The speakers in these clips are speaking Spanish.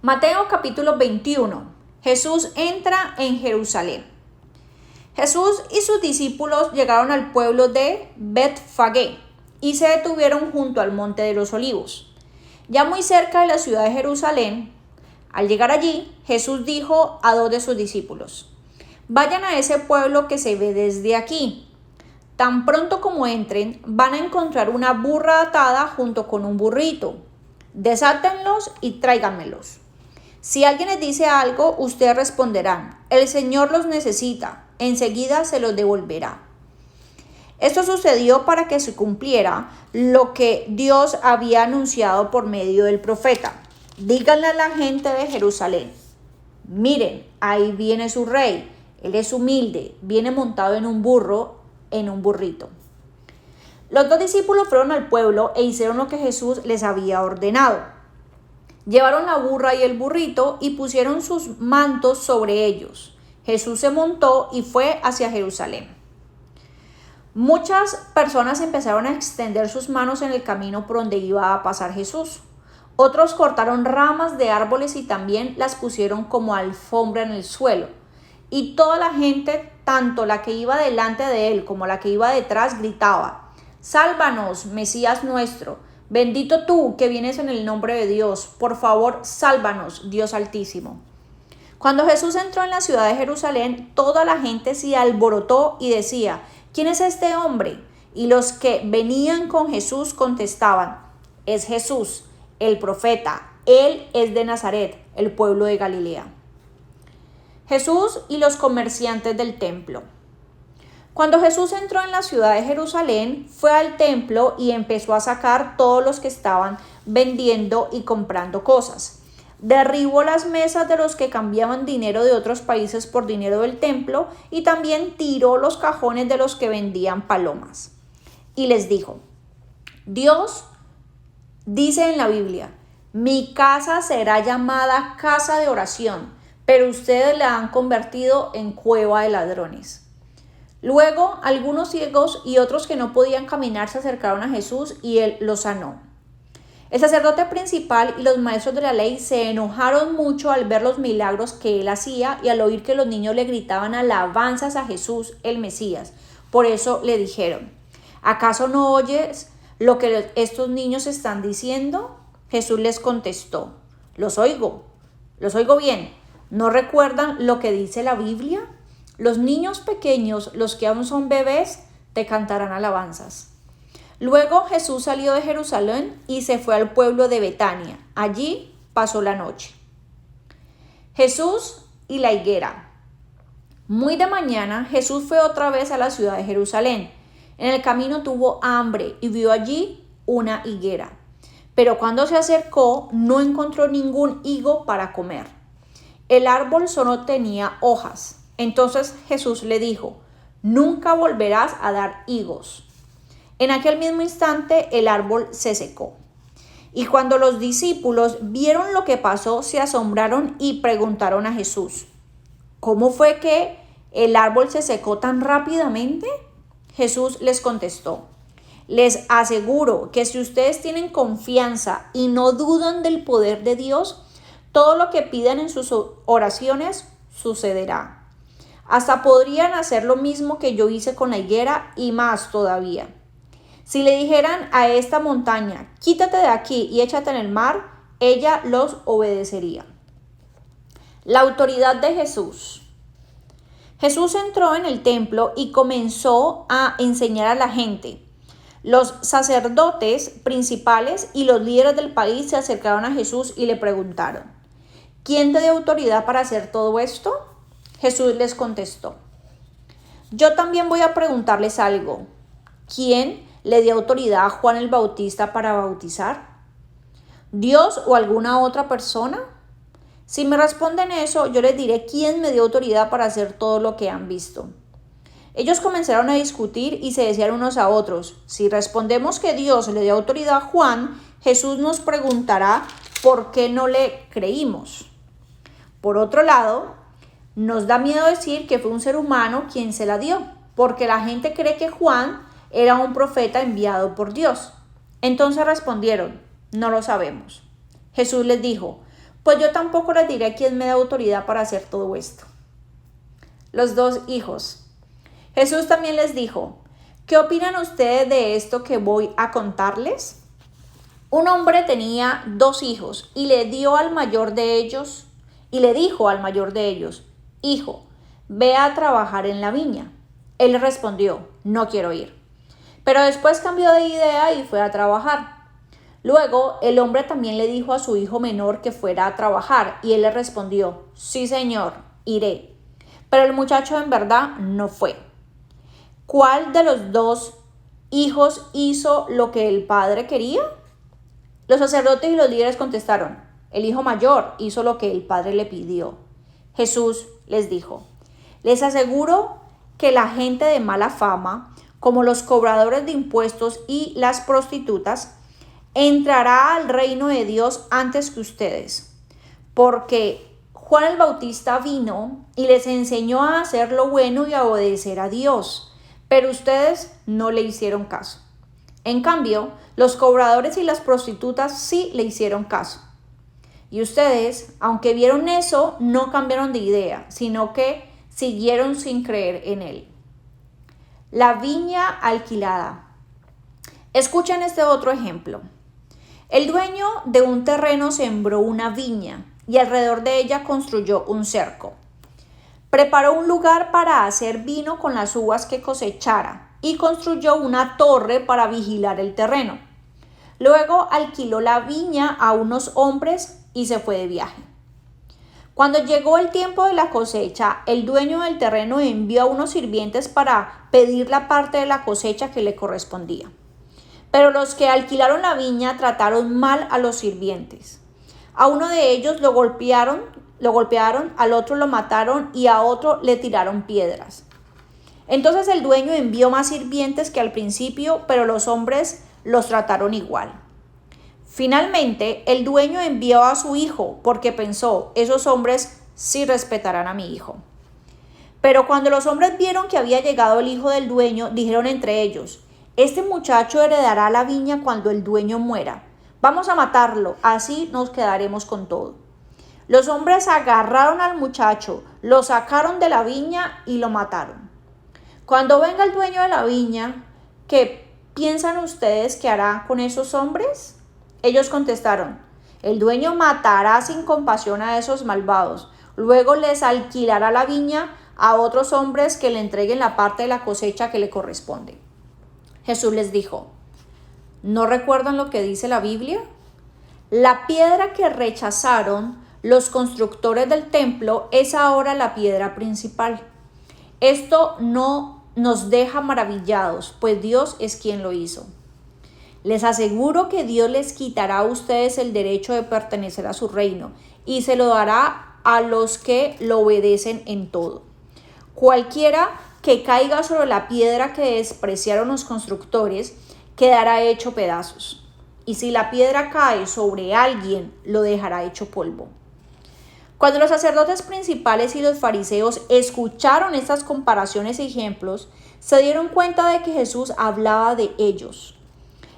Mateo capítulo 21. Jesús entra en Jerusalén. Jesús y sus discípulos llegaron al pueblo de Betfagé y se detuvieron junto al monte de los Olivos, ya muy cerca de la ciudad de Jerusalén. Al llegar allí, Jesús dijo a dos de sus discípulos: vayan a ese pueblo que se ve desde aquí. Tan pronto como entren, van a encontrar una burra atada junto con un burrito. Desátenlos y tráiganmelos. Si alguien les dice algo, ustedes responderán: el Señor los necesita, enseguida se los devolverá. Esto sucedió para que se cumpliera lo que Dios había anunciado por medio del profeta. Díganle a la gente de Jerusalén: miren, ahí viene su rey, él es humilde, viene montado en un burrito. Los dos discípulos fueron al pueblo e hicieron lo que Jesús les había ordenado. Llevaron la burra y el burrito y pusieron sus mantos sobre ellos. Jesús se montó y fue hacia Jerusalén. Muchas personas empezaron a extender sus manos en el camino por donde iba a pasar Jesús. Otros cortaron ramas de árboles y también las pusieron como alfombra en el suelo. Y toda la gente, tanto la que iba delante de él como la que iba detrás, gritaba: sálvanos, Mesías nuestro. Bendito tú que vienes en el nombre de Dios. Por favor, sálvanos, Dios Altísimo. Cuando Jesús entró en la ciudad de Jerusalén, toda la gente se alborotó y decía: ¿quién es este hombre? Y los que venían con Jesús contestaban: es Jesús, el profeta. Él es de Nazaret, el pueblo de Galilea. Jesús y los comerciantes del templo. Cuando Jesús entró en la ciudad de Jerusalén, fue al templo y empezó a sacar todos los que estaban vendiendo y comprando cosas. Derribó las mesas de los que cambiaban dinero de otros países por dinero del templo y también tiró los cajones de los que vendían palomas. Y les dijo: Dios dice en la Biblia: mi casa será llamada casa de oración, pero ustedes la han convertido en cueva de ladrones. Luego, algunos ciegos y otros que no podían caminar se acercaron a Jesús y él los sanó. El sacerdote principal y los maestros de la ley se enojaron mucho al ver los milagros que él hacía y al oír que los niños le gritaban alabanzas a Jesús, el Mesías. Por eso le dijeron: ¿acaso no oyes lo que estos niños están diciendo? Jesús les contestó: los oigo bien. ¿No recuerdan lo que dice la Biblia? Los niños pequeños, los que aún son bebés, te cantarán alabanzas. Luego Jesús salió de Jerusalén y se fue al pueblo de Betania. Allí pasó la noche. Jesús y la higuera. Muy de mañana, Jesús fue otra vez a la ciudad de Jerusalén. En el camino tuvo hambre y vio allí una higuera. Pero cuando se acercó, no encontró ningún higo para comer. El árbol solo tenía hojas. Entonces Jesús le dijo: nunca volverás a dar higos. En aquel mismo instante el árbol se secó. Y cuando los discípulos vieron lo que pasó, se asombraron y preguntaron a Jesús: ¿cómo fue que el árbol se secó tan rápidamente? Jesús les contestó: les aseguro que si ustedes tienen confianza y no dudan del poder de Dios, todo lo que pidan en sus oraciones sucederá. Hasta podrían hacer lo mismo que yo hice con la higuera y más todavía. Si le dijeran a esta montaña: quítate de aquí y échate en el mar, ella los obedecería. La autoridad de Jesús. Jesús entró en el templo y comenzó a enseñar a la gente. Los sacerdotes principales y los líderes del país se acercaron a Jesús y le preguntaron: ¿quién te dio autoridad para hacer todo esto? Jesús les contestó: yo también voy a preguntarles algo. ¿Quién le dio autoridad a Juan el Bautista para bautizar? ¿Dios o alguna otra persona? Si me responden eso, yo les diré quién me dio autoridad para hacer todo lo que han visto. Ellos comenzaron a discutir y se decían unos a otros: si respondemos que Dios le dio autoridad a Juan, Jesús nos preguntará por qué no le creímos. Por otro lado, nos da miedo decir que fue un ser humano quien se la dio, porque la gente cree que Juan era un profeta enviado por Dios. Entonces respondieron: no lo sabemos. Jesús les dijo: Pues yo tampoco les diré quién me da autoridad para hacer todo esto. Los 2 hijos. Jesús también les dijo: ¿qué opinan ustedes de esto que voy a contarles? Un hombre tenía 2 hijos y le dijo al mayor de ellos: hijo, ve a trabajar en la viña. Él le respondió: no quiero ir. Pero después cambió de idea y fue a trabajar. Luego el hombre también le dijo a su hijo menor que fuera a trabajar y él le respondió: sí, señor, iré. Pero el muchacho en verdad no fue. ¿Cuál de los 2 hijos hizo lo que el padre quería? Los sacerdotes y los líderes contestaron: el hijo mayor hizo lo que el padre le pidió. Jesús les dijo: les aseguro que la gente de mala fama, como los cobradores de impuestos y las prostitutas, entrará al reino de Dios antes que ustedes. Porque Juan el Bautista vino y les enseñó a hacer lo bueno y a obedecer a Dios, pero ustedes no le hicieron caso. En cambio, los cobradores y las prostitutas sí le hicieron caso. Y ustedes, aunque vieron eso, no cambiaron de idea, sino que siguieron sin creer en él. La viña alquilada. Escuchen este otro ejemplo. El dueño de un terreno sembró una viña y alrededor de ella construyó un cerco. Preparó un lugar para hacer vino con las uvas que cosechara y construyó una torre para vigilar el terreno. Luego alquiló la viña a unos hombres y se fue de viaje. Cuando llegó el tiempo de la cosecha, el dueño del terreno envió a unos sirvientes para pedir la parte de la cosecha que le correspondía. Pero los que alquilaron la viña trataron mal a los sirvientes. A uno de ellos lo golpearon, al otro lo mataron y a otro le tiraron piedras. Entonces el dueño envió más sirvientes que al principio, pero los hombres los trataron igual. Finalmente, el dueño envió a su hijo porque pensó: esos hombres sí respetarán a mi hijo. Pero cuando los hombres vieron que había llegado el hijo del dueño, dijeron entre ellos: este muchacho heredará la viña cuando el dueño muera. Vamos a matarlo, así nos quedaremos con todo. Los hombres agarraron al muchacho, lo sacaron de la viña y lo mataron. Cuando venga el dueño de la viña, ¿qué piensan ustedes que hará con esos hombres? Ellos contestaron: el dueño matará sin compasión a esos malvados. Luego les alquilará la viña a otros hombres que le entreguen la parte de la cosecha que le corresponde. Jesús les dijo: ¿no recuerdan lo que dice la Biblia? La piedra que rechazaron los constructores del templo es ahora la piedra principal. Esto no nos deja maravillados, pues Dios es quien lo hizo. Les aseguro que Dios les quitará a ustedes el derecho de pertenecer a su reino y se lo dará a los que lo obedecen en todo. Cualquiera que caiga sobre la piedra que despreciaron los constructores quedará hecho pedazos. Y si la piedra cae sobre alguien, lo dejará hecho polvo. Cuando los sacerdotes principales y los fariseos escucharon estas comparaciones y ejemplos, se dieron cuenta de que Jesús hablaba de ellos.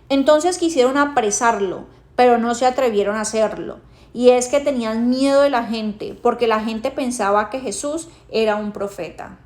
Entonces quisieron apresarlo, pero no se atrevieron a hacerlo. Y es que tenían miedo de la gente, porque la gente pensaba que Jesús era un profeta.